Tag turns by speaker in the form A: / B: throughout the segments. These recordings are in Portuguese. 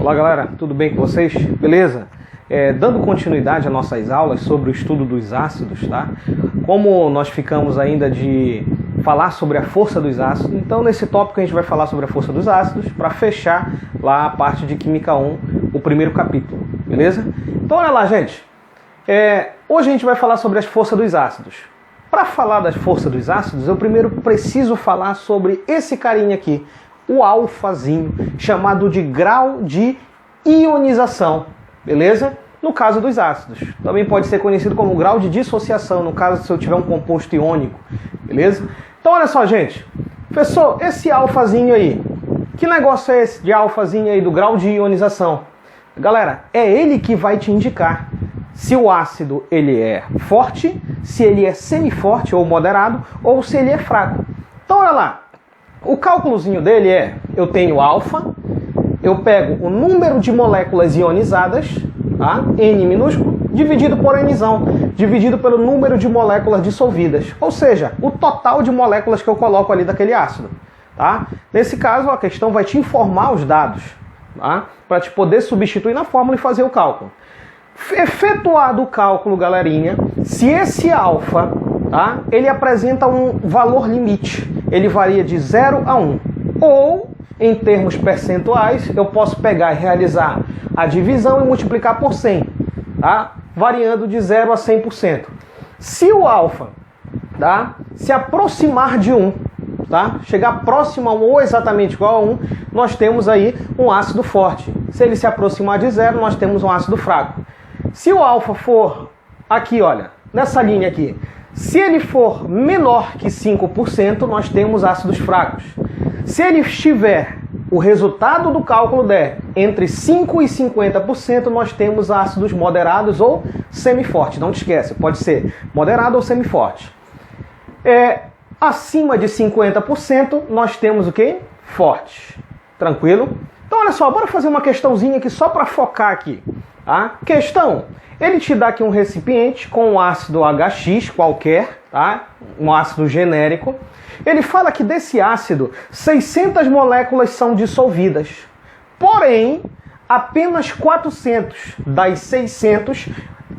A: Olá galera, tudo bem com vocês? Beleza? Dando continuidade às nossas aulas sobre o estudo dos ácidos, tá? Como nós ficamos ainda de falar sobre a força dos ácidos, então nesse tópico a gente vai falar sobre a força dos ácidos para fechar lá a parte de Química 1, o primeiro capítulo, beleza? Então olha lá, gente. Hoje a gente vai falar sobre as forças dos ácidos. Para falar das forças dos ácidos, eu primeiro preciso falar sobre esse carinha aqui, o alfazinho, chamado de grau de ionização, beleza? No caso dos ácidos. Também pode ser conhecido como grau de dissociação, no caso se eu tiver um composto iônico, beleza? Então olha só, gente. Professor, esse alfazinho aí, que negócio é esse de alfazinho aí do grau de ionização? Galera, é ele que vai te indicar se o ácido ele é forte, se ele é semiforte ou moderado, ou se ele é fraco. Então olha lá, o cálculozinho dele eu tenho alfa, eu pego o número de moléculas ionizadas, tá? N minúsculo, dividido por Nzão, dividido pelo número de moléculas dissolvidas, ou seja, o total de moléculas que eu coloco ali daquele ácido. Tá? Nesse caso, a questão vai te informar os dados, tá? Para te poder substituir na fórmula e fazer o cálculo. Efetuado o cálculo, galerinha, se esse alfa, tá, ele apresenta um valor limite, ele varia de 0 a 1. Ou, em termos percentuais, eu posso pegar e realizar a divisão e multiplicar por 100, tá, variando de 0 a 100%. Se o alfa, tá, se aproximar de 1, tá, chegar próximo a 1 ou exatamente igual a 1, nós temos aí um ácido forte. Se ele se aproximar de 0, nós temos um ácido fraco. Se o alfa for, aqui olha, nessa linha aqui, se ele for menor que 5%, nós temos ácidos fracos. Se ele estiver, o resultado do cálculo der entre 5% e 50%, nós temos ácidos moderados ou semifortes. Não te esquece, pode ser moderado ou semiforte. Acima de 50%, nós temos o quê? Fortes. Tranquilo? Então olha só, bora fazer uma questãozinha aqui só para focar aqui. Tá? Questão, ele te dá aqui um recipiente com um ácido HX qualquer, tá? Um ácido genérico. Ele fala que desse ácido, 600 moléculas são dissolvidas. Porém, apenas 400 das 600,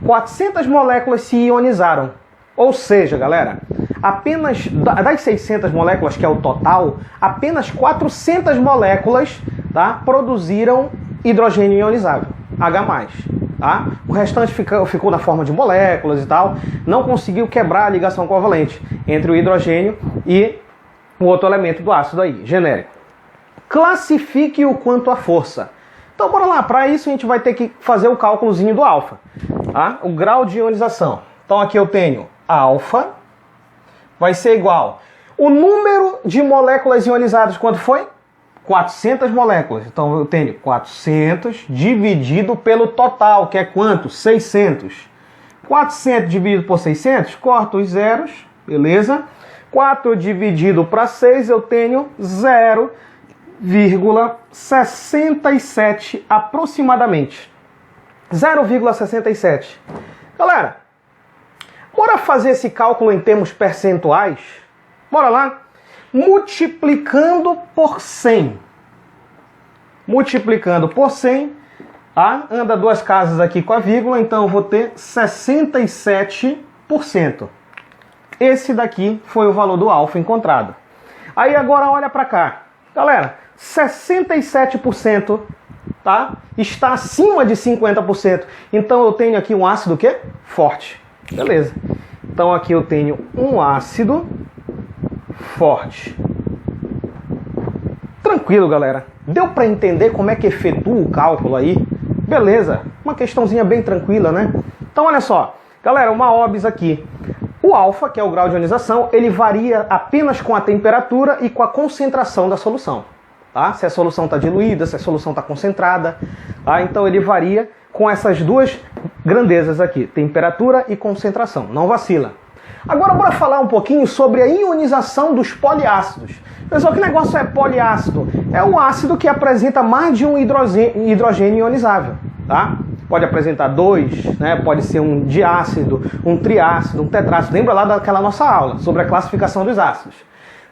A: 400 moléculas se ionizaram. Ou seja, galera, apenas das 600 moléculas, que é o total, apenas 400 moléculas, tá, produziram hidrogênio ionizável, H+. Tá? O restante ficou na forma de moléculas e tal, não conseguiu quebrar a ligação covalente entre o hidrogênio e o outro elemento do ácido aí, genérico. Classifique-o quanto à força. Então bora lá, para isso a gente vai ter que fazer o cálculozinho do alfa, tá? O grau de ionização. Então aqui eu tenho alfa, vai ser igual. O número de moléculas ionizadas, quanto foi? 400 moléculas. Então eu tenho 400 dividido pelo total, que é quanto? 600. 400 dividido por 600, corto os zeros, beleza? 4 dividido para 6, eu tenho 0,67 aproximadamente. 0,67. Galera, bora fazer esse cálculo em termos percentuais? Bora lá? Multiplicando por 100. Multiplicando por 100, tá? Anda duas casas aqui com a vírgula, então eu vou ter 67%. Esse daqui foi o valor do alfa encontrado. Aí agora olha para cá. Galera, 67%, tá? Está acima de 50%. Então eu tenho aqui um ácido o quê? Forte. Beleza. Então aqui eu tenho um ácido forte. Tranquilo, galera. Deu para entender como é que efetua o cálculo aí? Beleza. Uma questãozinha bem tranquila, né? Então olha só. Galera, uma OBS aqui. O alfa, que é o grau de ionização, ele varia apenas com a temperatura e com a concentração da solução. Tá? Se a solução está diluída, se a solução está concentrada. Tá? Então ele varia com essas duas grandezas aqui, temperatura e concentração. Não vacila. Agora bora falar um pouquinho sobre a ionização dos poliácidos. Pessoal, que negócio é poliácido? É um ácido que apresenta mais de um hidrogênio ionizável, tá? Pode apresentar dois, né? Pode ser um diácido, um triácido, um tetrácido. Lembra lá daquela nossa aula sobre a classificação dos ácidos.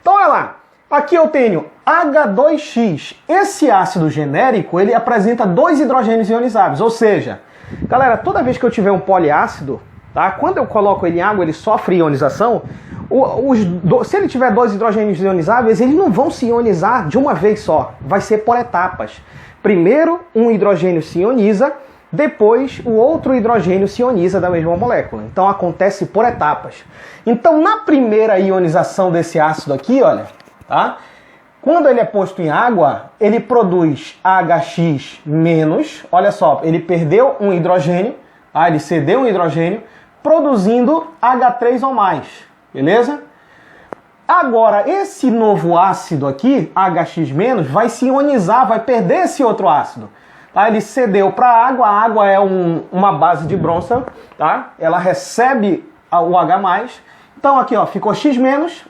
A: Então olha lá, aqui eu tenho H2X. Esse ácido genérico, ele apresenta 2 hidrogênios ionizáveis, ou seja, galera, toda vez que eu tiver um poliácido, tá? Quando eu coloco ele em água, ele sofre ionização. Se ele tiver 2 hidrogênios ionizáveis, eles não vão se ionizar de uma vez só. Vai ser por etapas. Primeiro, um hidrogênio se ioniza, depois o outro hidrogênio se ioniza da mesma molécula. Então acontece por etapas. Então na primeira ionização desse ácido aqui, olha, tá? Quando ele é posto em água, ele produz HX-, olha só, ele perdeu um hidrogênio, ele cedeu um hidrogênio, produzindo H3 ou mais, beleza? Agora, esse novo ácido aqui, HX-, vai se ionizar, vai perder esse outro ácido. Tá? Ele cedeu para a água é uma base de Bronsted, tá? Ela recebe o H+, então aqui ó, ficou X-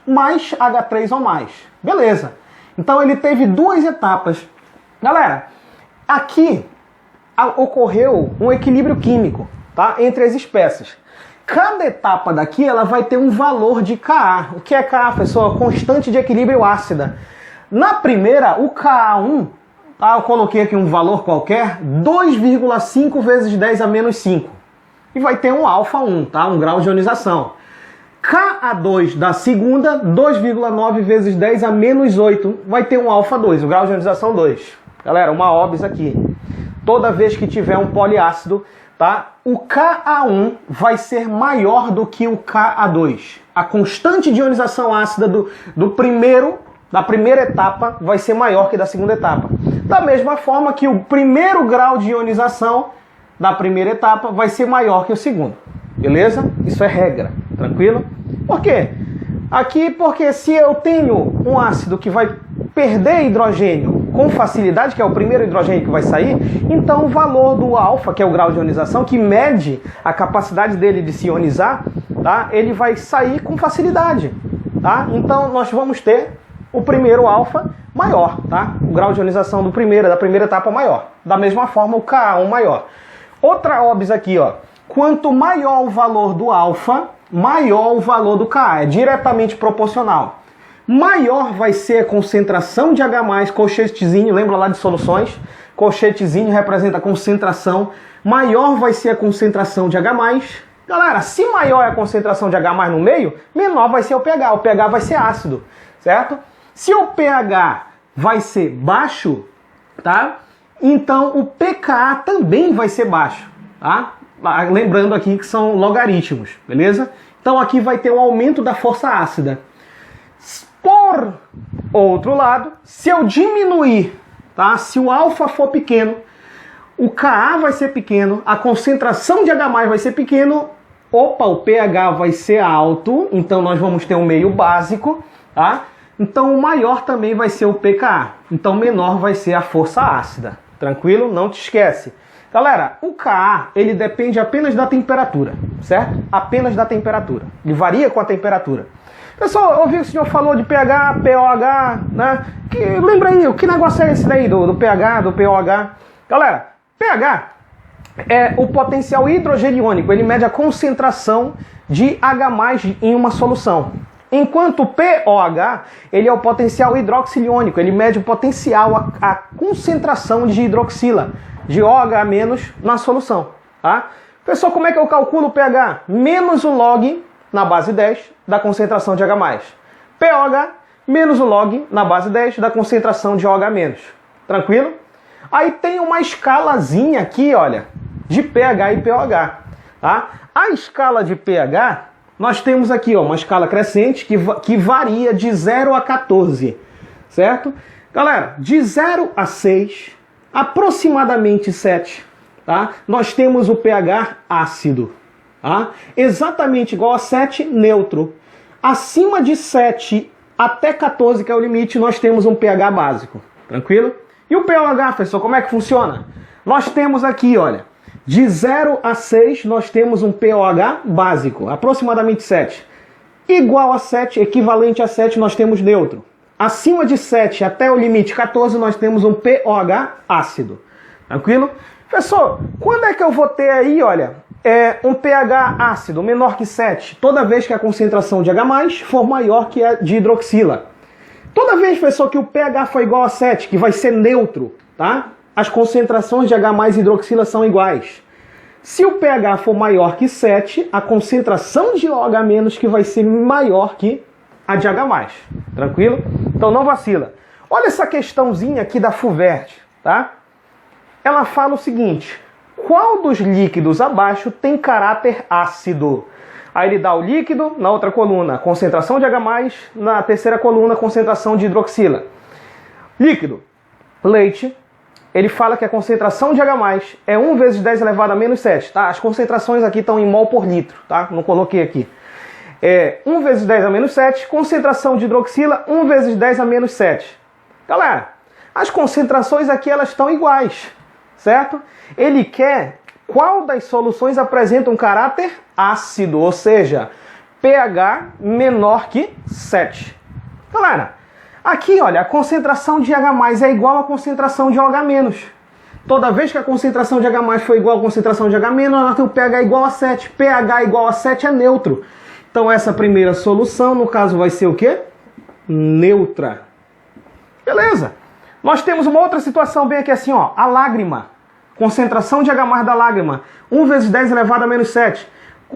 A: mais H3 ou mais, beleza? Então ele teve 2 etapas. Galera, aqui ocorreu um equilíbrio químico, tá? Entre as espécies. Cada etapa daqui ela vai ter um valor de Ka. O que é Ka, pessoal? Constante de equilíbrio ácida. Na primeira, o Ka1, tá? Eu coloquei aqui um valor qualquer, 2,5 vezes 10 a menos 5. E vai ter um alfa1, tá? Um grau de ionização. Ka2 da segunda, 2,9 vezes 10 a menos 8. Vai ter um alfa 2, o grau de ionização 2. Galera, uma OBS aqui. Toda vez que tiver um poliácido, tá? O Ka1 vai ser maior do que o Ka2. A constante de ionização ácida da primeira etapa vai ser maior que da segunda etapa. Da mesma forma que o primeiro grau de ionização da primeira etapa vai ser maior que o segundo. Beleza? Isso é regra. Tranquilo? Por quê? Aqui porque se eu tenho um ácido que vai perder hidrogênio com facilidade, que é o primeiro hidrogênio que vai sair, então o valor do alfa, que é o grau de ionização, que mede a capacidade dele de se ionizar, tá? Ele vai sair com facilidade. Tá? Então nós vamos ter o primeiro alfa maior, tá? O grau de ionização da primeira etapa maior. Da mesma forma o Ka1 maior. Outra OBS aqui, ó. Quanto maior o valor do alfa, maior o valor do Ka. É diretamente proporcional. Maior vai ser a concentração de H+, colchetezinho, lembra lá de soluções? Colchetezinho representa a concentração. Maior vai ser a concentração de H+. Galera, se maior é a concentração de H+ no meio, menor vai ser o pH. O pH vai ser ácido, certo? Se o pH vai ser baixo, tá? Então o pKa também vai ser baixo, tá? Lembrando aqui que são logaritmos, beleza? Então aqui vai ter um aumento da força ácida. Por outro lado, se eu diminuir, tá? Se o alfa for pequeno, o Ka vai ser pequeno, a concentração de H+ vai ser pequeno, o pH vai ser alto, então nós vamos ter um meio básico, tá? Então o maior também vai ser o pKa, então menor vai ser a força ácida. Tranquilo? Não te esquece. Galera, o Ka, ele depende apenas da temperatura, certo? Apenas da temperatura. Ele varia com a temperatura. Pessoal, eu ouvi que o senhor falou de pH, pOH, né? Lembra aí, que negócio é esse daí do pH, do pOH? Galera, pH é o potencial hidrogeniônico. Ele mede a concentração de H+ em uma solução. Enquanto o pOH, ele é o potencial hidroxiliônico. Ele mede o potencial, a concentração de hidroxila, de OH- na solução, tá? Pessoal, como é que eu calculo o pH? Menos o log na base 10 da concentração de H+. pOH menos o log na base 10 da concentração de OH-. Tranquilo? Aí tem uma escalazinha aqui, olha, de pH e pOH, tá? A escala de pH, nós temos aqui, ó, uma escala crescente que varia de 0 a 14, certo? Galera, de 0 a 6, aproximadamente 7, tá? Nós temos o pH ácido, tá? Exatamente igual a 7, neutro. Acima de 7 até 14, que é o limite, nós temos um pH básico, tranquilo? E o pOH, pessoal, como é que funciona? Nós temos aqui, olha, de 0 a 6, nós temos um pOH básico, aproximadamente 7. Igual a 7, equivalente a 7, nós temos neutro. Acima de 7 até o limite 14, nós temos um pOH ácido. Tranquilo? Pessoal, quando é que eu vou ter aí, olha, um pH ácido menor que 7? Toda vez que a concentração de H+ for maior que a de hidroxila. Toda vez, professor, que o pH for igual a 7, que vai ser neutro, tá? As concentrações de H+ e hidroxila são iguais. Se o pH for maior que 7, a concentração de OH- que vai ser maior que a de H+. Tranquilo? Então não vacila. Olha essa questãozinha aqui da FUVERT, tá? Ela fala o seguinte: qual dos líquidos abaixo tem caráter ácido? Aí ele dá o líquido, na outra coluna, concentração de H+, na terceira coluna, concentração de hidroxila. Líquido, leite, ele fala que a concentração de H+ é 1 vezes 10 elevado a menos 7, tá? As concentrações aqui estão em mol por litro, tá? Não coloquei aqui. 1 vezes 10 a menos 7, concentração de hidroxila, 1 vezes 10 a menos 7. Galera, as concentrações aqui elas estão iguais, certo? Ele quer qual das soluções apresenta um caráter ácido, ou seja, pH menor que 7. Galera, aqui, olha, a concentração de H+ é igual à concentração de OH-. Toda vez que a concentração de H+ for igual à concentração de H-, nós temos o pH igual a 7. pH igual a 7 é neutro. Então essa primeira solução, no caso, vai ser o quê? Neutra. Beleza. Nós temos uma outra situação bem aqui assim, ó, a lágrima. Concentração de H+ da lágrima, 1 vezes 10 elevado a menos 7.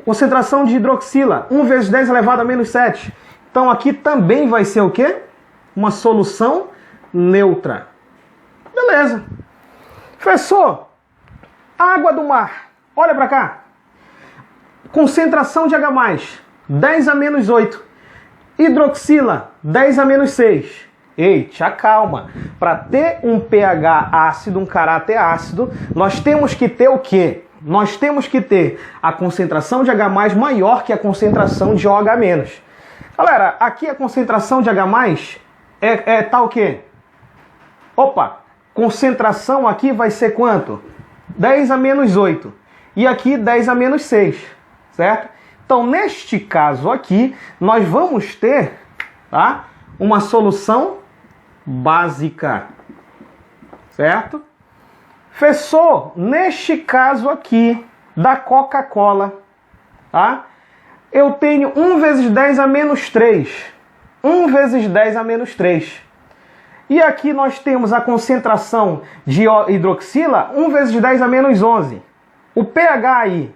A: Concentração de hidroxila, 1 vezes 10 elevado a menos 7. Então aqui também vai ser o quê? Uma solução neutra. Beleza. Professor, água do mar. Olha para cá. Concentração de H+, 10 a menos 8. Hidroxila, 10 a menos 6. Eita, calma. Para ter um pH ácido, um caráter ácido, nós temos que ter o quê? Nós temos que ter a concentração de H+ maior que a concentração de OH-. Galera, aqui a concentração de H+ tá o quê? Opa, concentração aqui vai ser quanto? 10 a menos 8. E aqui 10 a menos 6, certo? Então, neste caso aqui, nós vamos ter, tá, uma solução básica, certo? Professor, neste caso aqui, da Coca-Cola, tá? Eu tenho 1 vezes 10 a menos 3. 1 vezes 10 a menos 3. E aqui nós temos a concentração de hidroxila, 1 vezes 10 a menos 11. O pH aí,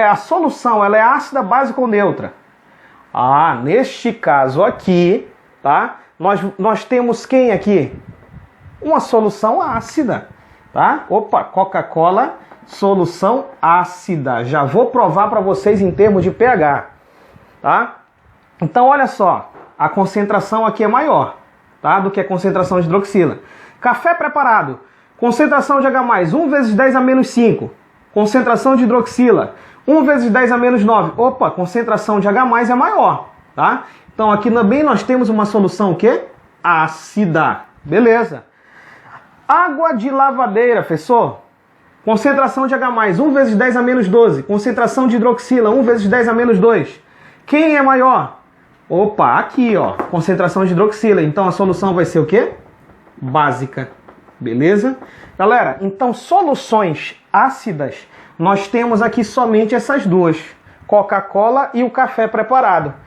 A: a solução, ela é ácida, básica ou neutra? Neste caso aqui, tá? Nós temos quem aqui? Uma solução ácida, tá? Opa, Coca-Cola, solução ácida. Já vou provar para vocês em termos de pH, tá? Então, olha só, a concentração aqui é maior, tá? Do que a concentração de hidroxila. Café preparado, concentração de H+, 1 vezes 10 a menos 5. Concentração de hidroxila, 1 vezes 10 a menos 9. Opa, concentração de H+ é maior, tá? Então aqui também nós temos uma solução o quê? Ácida. Beleza. Água de lavadeira, professor. Concentração de H+, 1 vezes 10 a menos 12. Concentração de hidroxila, 1 vezes 10 a menos 2. Quem é maior? Opa, aqui, ó. Concentração de hidroxila. Então a solução vai ser o quê? Básica. Beleza? Galera, então soluções ácidas, nós temos aqui somente essas duas. Coca-Cola e o café preparado.